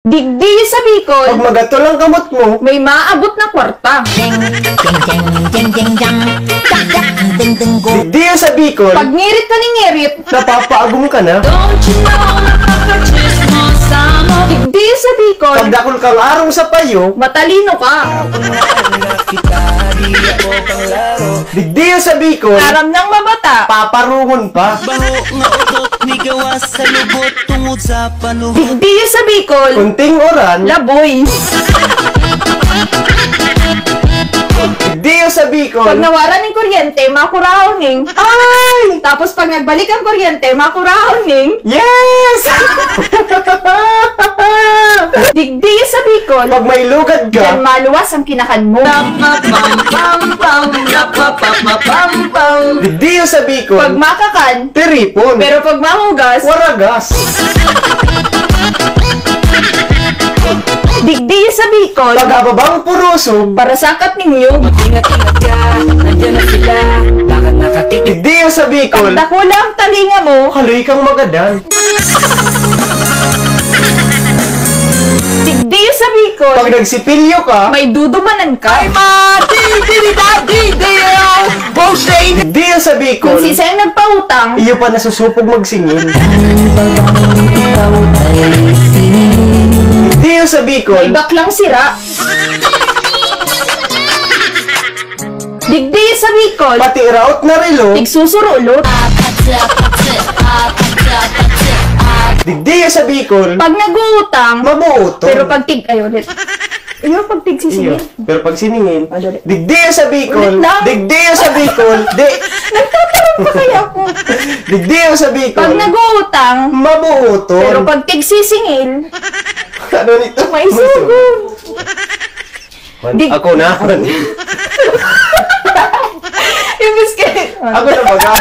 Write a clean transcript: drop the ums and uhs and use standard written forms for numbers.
Digdi sa Bicol. Pag magatol ang kamot mo, May maabot na kwarta. digdi sa Bicol, Pag ngirit ka ni ngirit. napapaagong ka na. Digdi sa Bicol. Pag dakol kang arong sa payo, Matalino ka. digdi sa Bicol, Aram ng mabata. paparungon pa. Digdi sa Bicol. Kunting oran, Laboy. digdi sa Bicol, Pag nawaran ng kuryente, makurahon Ay! Tapos pag nagbalik ang kuryente, makurahon yes! Digdi sa Bicol. Pag may lugad Yan ka, maluwas ang kinakan mo. digdi sa Pag Bicol, makakan, tiripon, pero pag mahugas, waragas. digdi sa Bicol. Pag ababang puruso, Para sakat ninyo. Ingat-ingat ka, nandiyan na sila. Bakit nakatikip? digdi sa Bicol, Dakula ang talinga mo. kaloy kang magadan. Digdi sa Bicol. Pag nagsipilyo ka, May dudumanan ka. digdi sa Kung Bicol, si Seng nagpautang, iyo pa nasusupog magsingin. Digdi sa may Bicol, baklang sira. Digdi sa Bicol. pati raot na relo, Tigsusurulot. digdi sa Bicol, Pag nag-uutang, mabuoto. pero pag tig... Ay, ulit. Iyo, pag tig Iyo, sisingil. pero pag siningin, Ano ulit? digdi sa Bicol, Ulit lang. digdi sa Bicol, Nagtatanong pa kaya ako. digdi sa Pag Bicol, nag-uutang, mabuoto. pero pag tig sisingil, Ano nito? may sugod. Dig- Ako na. Yung biscuit. Ako na baga.